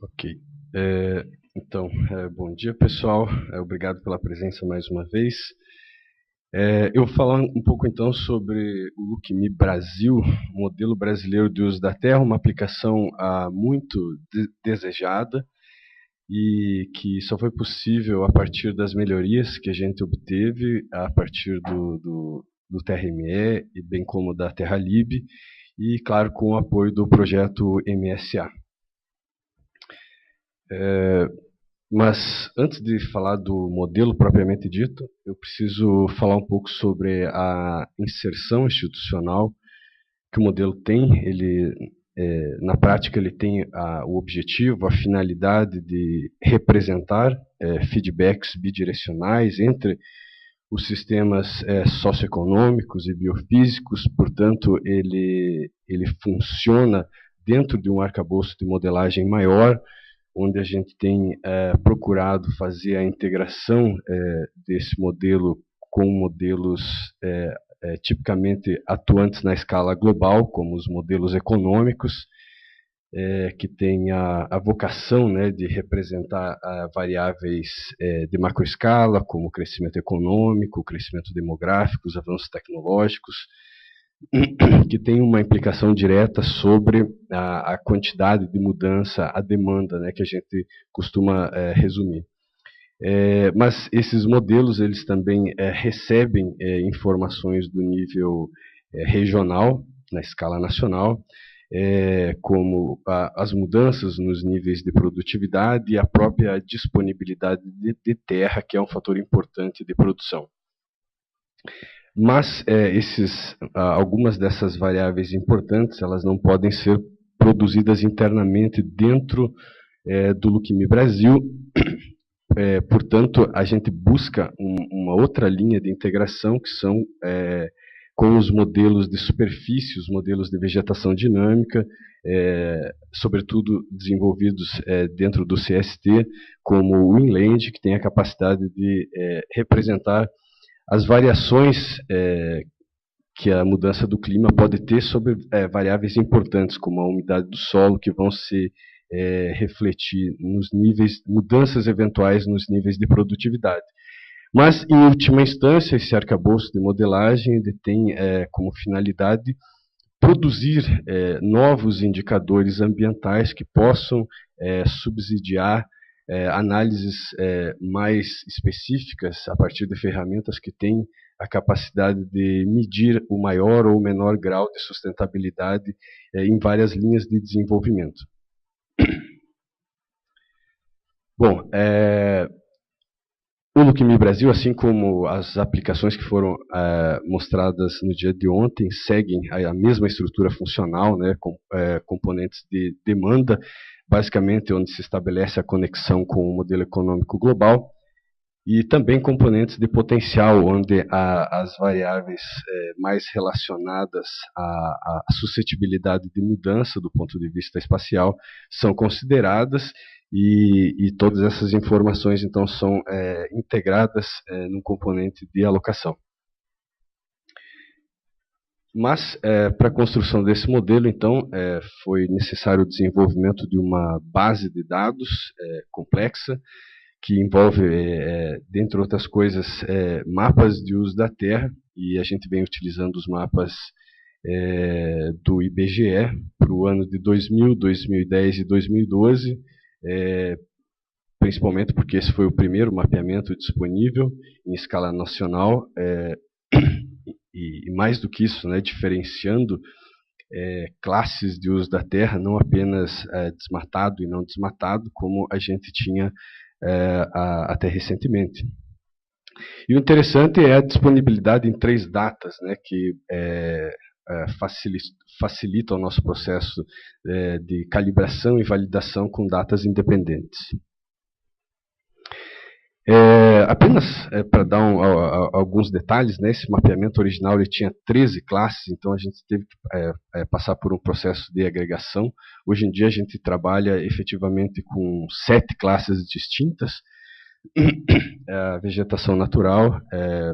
Ok. Então, bom dia, pessoal. Obrigado pela presença mais uma vez. Eu vou falar um pouco, então, sobre o Lookme Brasil, modelo brasileiro de uso da terra, uma aplicação muito desejada e que só foi possível a partir das melhorias que a gente obteve a partir do TRME, e bem como da TerraLib, e, claro, com o apoio do projeto MSA. Mas antes de falar do modelo propriamente dito, eu preciso falar um pouco sobre a inserção institucional que o modelo tem. Na prática, ele tem o objetivo, a finalidade de representar feedbacks bidirecionais entre os sistemas socioeconômicos e biofísicos. Portanto, ele funciona dentro de um arcabouço de modelagem maior, onde a gente tem procurado fazer a integração desse modelo com modelos tipicamente atuantes na escala global, como os modelos econômicos, que têm a vocação, né, de representar variáveis de macroescala, como o crescimento econômico, o crescimento demográfico, os avanços tecnológicos, que tem uma implicação direta sobre a quantidade de mudança, a demanda, né, que a gente costuma resumir. Mas esses modelos, eles também recebem informações do nível regional, na escala nacional, como as mudanças nos níveis de produtividade e a própria disponibilidade de terra, que é um fator importante de produção. Mas algumas dessas variáveis importantes, elas não podem ser produzidas internamente dentro do Lookme Brasil. Portanto, a gente busca uma outra linha de integração, que são com os modelos de superfície, os modelos de vegetação dinâmica, sobretudo desenvolvidos dentro do CST, como o Inland, que tem a capacidade de representar as variações que a mudança do clima pode ter sobre variáveis importantes, como a umidade do solo, que vão se refletir nos níveis, mudanças eventuais nos níveis de produtividade. Mas, em última instância, esse arcabouço de modelagem tem como finalidade produzir novos indicadores ambientais que possam subsidiar análises mais específicas a partir de ferramentas que têm a capacidade de medir o maior ou menor grau de sustentabilidade em várias linhas de desenvolvimento. Bom, o Lookme Brasil, assim como as aplicações que foram mostradas no dia de ontem, seguem a mesma estrutura funcional, né, com componentes de demanda, basicamente onde se estabelece a conexão com o modelo econômico global, e também componentes de potencial, onde as variáveis mais relacionadas à suscetibilidade de mudança do ponto de vista espacial são consideradas, e todas essas informações, então, são integradas num componente de alocação. Mas, para a construção desse modelo, então, foi necessário o desenvolvimento de uma base de dados complexa, que envolve, dentre outras coisas, mapas de uso da terra, e a gente vem utilizando os mapas do IBGE para o ano de 2000, 2010 e 2012, principalmente porque esse foi o primeiro mapeamento disponível em escala nacional, e mais do que isso, né, diferenciando classes de uso da terra, não apenas desmatado e não desmatado, como a gente tinha até recentemente. E o interessante é a disponibilidade em 3 datas, né, que facilita o nosso processo de calibração e validação com datas independentes. Apenas para dar alguns detalhes, né, esse mapeamento original ele tinha 13 classes, então a gente teve que passar por um processo de agregação. Hoje em dia a gente trabalha efetivamente com 7 classes distintas, a vegetação natural,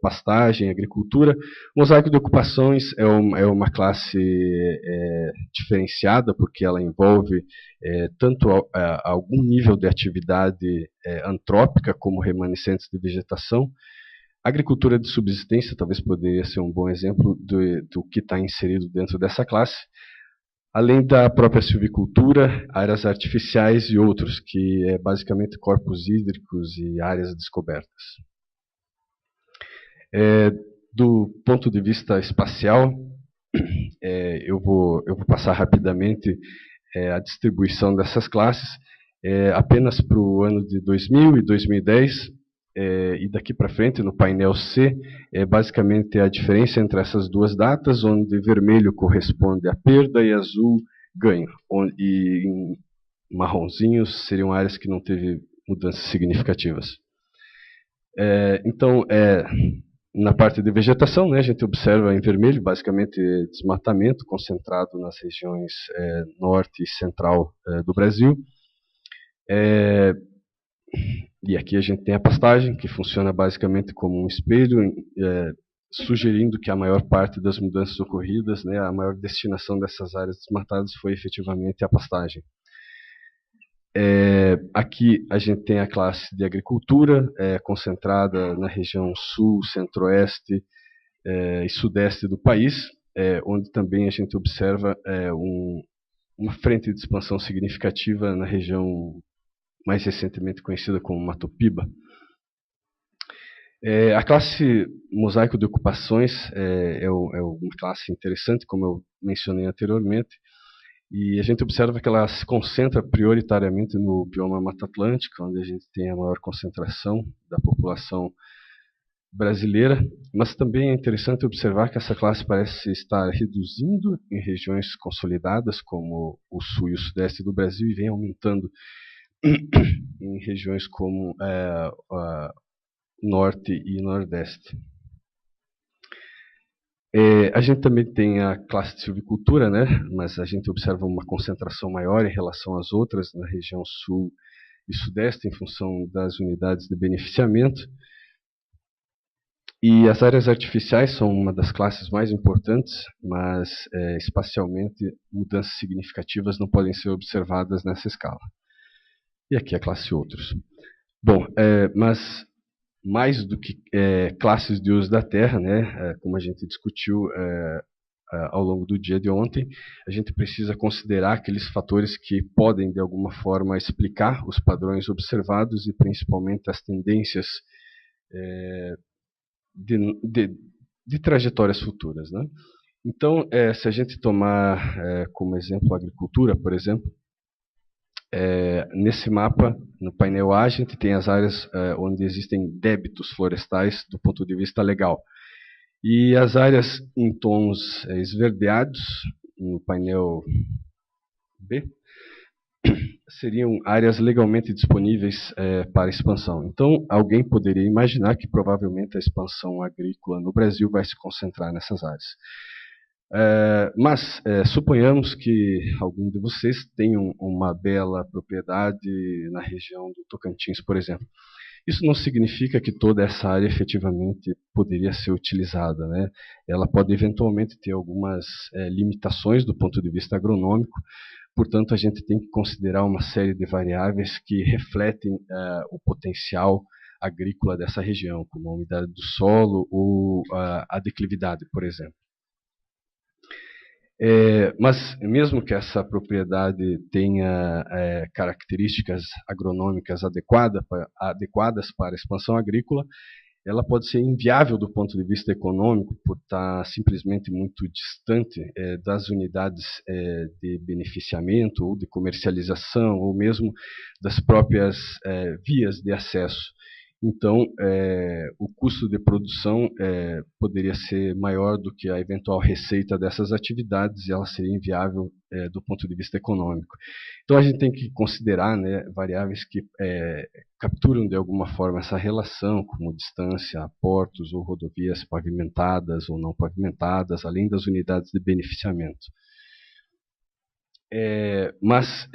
pastagem, agricultura. Mosaico de ocupações é uma classe diferenciada, porque ela envolve tanto algum nível de atividade antrópica, como remanescentes de vegetação. Agricultura de subsistência talvez poderia ser um bom exemplo do que está inserido dentro dessa classe, além da própria silvicultura, áreas artificiais e outros, que é basicamente corpos hídricos e áreas descobertas. Do ponto de vista espacial, eu vou passar rapidamente a distribuição dessas classes. Apenas para o ano de 2000 e 2010, e daqui para frente, no painel C, basicamente a diferença entre essas duas datas, onde vermelho corresponde à perda e azul ganho, e em marronzinhos seriam áreas que não teve mudanças significativas. Então, na parte de vegetação, né, a gente observa em vermelho, basicamente, desmatamento concentrado nas regiões norte e central do Brasil. E aqui a gente tem a pastagem, que funciona basicamente como um espelho, sugerindo que a maior parte das mudanças ocorridas, né, a maior destinação dessas áreas desmatadas foi efetivamente a pastagem. Aqui a gente tem a classe de agricultura, concentrada na região sul, centro-oeste e sudeste do país, onde também a gente observa uma frente de expansão significativa na região mais recentemente conhecida como Mato Piba. A classe mosaico de ocupações é uma classe interessante, como eu mencionei anteriormente, e a gente observa que ela se concentra prioritariamente no bioma Mata Atlântica, onde a gente tem a maior concentração da população brasileira, mas também é interessante observar que essa classe parece estar reduzindo em regiões consolidadas, como o sul e o sudeste do Brasil, e vem aumentando em regiões como norte e nordeste. A gente também tem a classe de silvicultura, né? Mas a gente observa uma concentração maior em relação às outras na região sul e sudeste, em função das unidades de beneficiamento. E as áreas artificiais são uma das classes mais importantes, mas espacialmente mudanças significativas não podem ser observadas nessa escala. E aqui a classe outros. Bom, mas mais do que classes de uso da terra, né, como a gente discutiu ao longo do dia de ontem, a gente precisa considerar aqueles fatores que podem, de alguma forma, explicar os padrões observados e principalmente as tendências de trajetórias futuras, né? Então, se a gente tomar como exemplo a agricultura, por exemplo, nesse mapa, no painel A, a gente tem as áreas onde existem débitos florestais do ponto de vista legal. E as áreas em tons esverdeados, no painel B, seriam áreas legalmente disponíveis para expansão. Então, alguém poderia imaginar que provavelmente a expansão agrícola no Brasil vai se concentrar nessas áreas. Mas suponhamos que algum de vocês tenham uma bela propriedade na região do Tocantins, por exemplo. Isso não significa que toda essa área efetivamente poderia ser utilizada, né? Ela pode eventualmente ter algumas limitações do ponto de vista agronômico, portanto a gente tem que considerar uma série de variáveis que refletem o potencial agrícola dessa região, como a umidade do solo ou a declividade, por exemplo. Mas mesmo que essa propriedade tenha características agronômicas adequadas para a expansão agrícola, ela pode ser inviável do ponto de vista econômico por estar simplesmente muito distante das unidades de beneficiamento ou de comercialização ou mesmo das próprias vias de acesso. Então, o custo de produção poderia ser maior do que a eventual receita dessas atividades e ela seria inviável do ponto de vista econômico. Então, a gente tem que considerar, né, variáveis que capturam de alguma forma essa relação, como distância a portos ou rodovias pavimentadas ou não pavimentadas, além das unidades de beneficiamento. Mas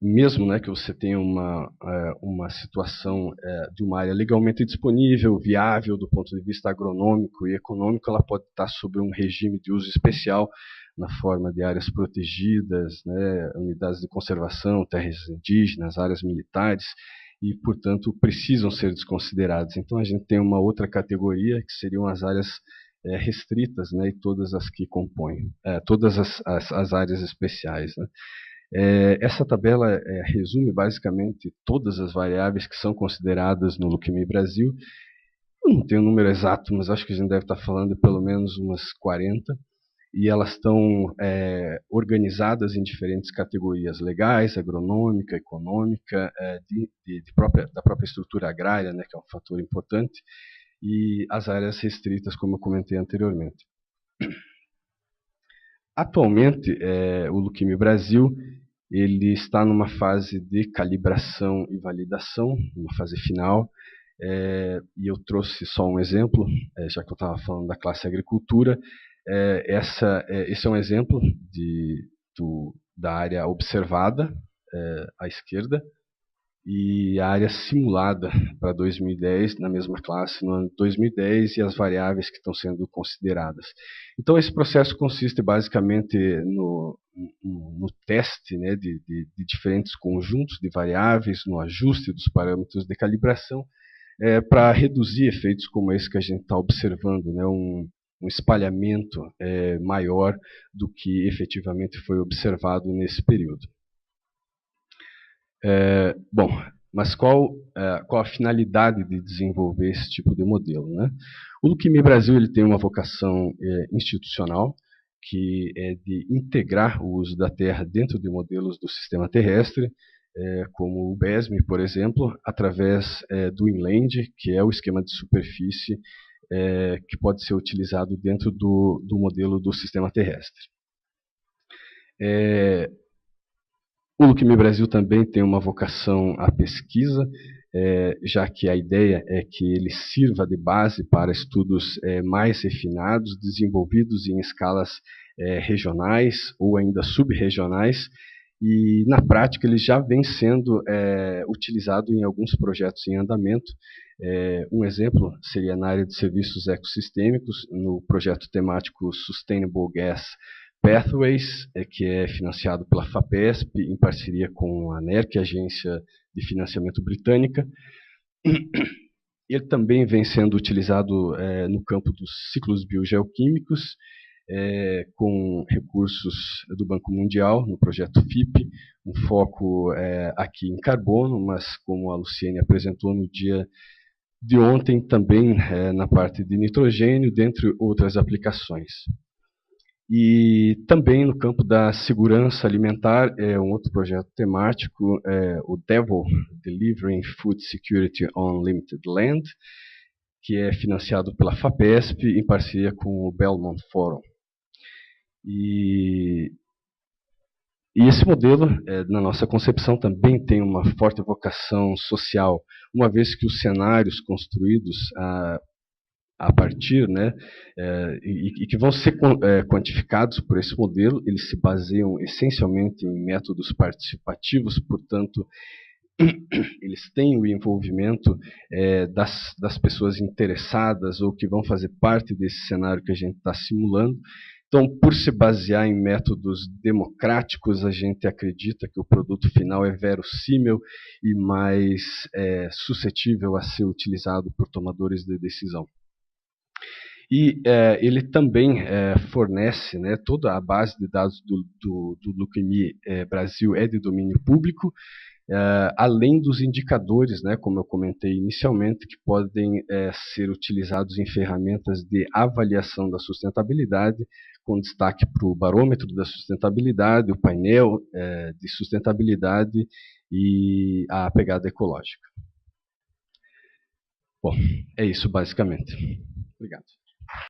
mesmo, né, que você tenha uma situação de uma área legalmente disponível, viável do ponto de vista agronômico e econômico, ela pode estar sob um regime de uso especial na forma de áreas protegidas, né, unidades de conservação, terras indígenas, áreas militares, e, portanto, precisam ser desconsideradas. Então, a gente tem uma outra categoria, que seriam as áreas restritas, né, e todas as que compõem, todas as áreas especiais, né. Essa tabela resume basicamente todas as variáveis que são consideradas no Look Me Brasil. Eu não tenho o número exato, mas acho que a gente deve estar falando de pelo menos umas 40, e elas estão organizadas em diferentes categorias legais, agronômica, econômica, da própria estrutura agrária, né, que é um fator importante, e as áreas restritas, como eu comentei anteriormente. Atualmente, o Look Me Brasil ele está numa fase de calibração e validação, uma fase final, e eu trouxe só um exemplo, já que eu estava falando da classe agricultura. Esse é um exemplo da área observada, à esquerda, e a área simulada para 2010, na mesma classe, no ano de 2010, e as variáveis que estão sendo consideradas. Então, esse processo consiste basicamente no teste, né, de diferentes conjuntos de variáveis, no ajuste dos parâmetros de calibração, para reduzir efeitos como esse que a gente está observando, né, um espalhamento maior do que efetivamente foi observado nesse período. Bom, mas qual a finalidade de desenvolver esse tipo de modelo, né? O Look Me Brasil ele tem uma vocação institucional, que é de integrar o uso da terra dentro de modelos do sistema terrestre, como o BESM, por exemplo, através do inland, que é o esquema de superfície que pode ser utilizado dentro do modelo do sistema terrestre. O Look Me Brasil também tem uma vocação à pesquisa, já que a ideia é que ele sirva de base para estudos mais refinados, desenvolvidos em escalas regionais ou ainda subregionais, e na prática ele já vem sendo utilizado em alguns projetos em andamento. Um exemplo seria na área de serviços ecossistêmicos, no projeto temático Sustainable Gas Pathways, que é financiado pela FAPESP, em parceria com a NERC, a Agência de Financiamento Britânica. Ele também vem sendo utilizado no campo dos ciclos biogeoquímicos, com recursos do Banco Mundial, no projeto FIP, um foco aqui em carbono, mas como a Luciene apresentou no dia de ontem, também na parte de nitrogênio, dentre outras aplicações. E também no campo da segurança alimentar, um outro projeto temático, o DEVIL, Delivering Food Security on Limited Land, que é financiado pela FAPESP em parceria com o Belmont Forum. E esse modelo, na nossa concepção, também tem uma forte vocação social, uma vez que os cenários construídos a partir, né, e que vão ser quantificados por esse modelo, eles se baseiam essencialmente em métodos participativos, portanto, eles têm o envolvimento das pessoas interessadas ou que vão fazer parte desse cenário que a gente está simulando. Então, por se basear em métodos democráticos, a gente acredita que o produto final é verossímil e mais suscetível a ser utilizado por tomadores de decisão. E ele também fornece, né, toda a base de dados do Look Me Brasil é de domínio público, além dos indicadores, né, como eu comentei inicialmente, que podem ser utilizados em ferramentas de avaliação da sustentabilidade, com destaque para o barômetro da sustentabilidade, o painel de sustentabilidade e a pegada ecológica. Bom, é isso basicamente. Obrigado.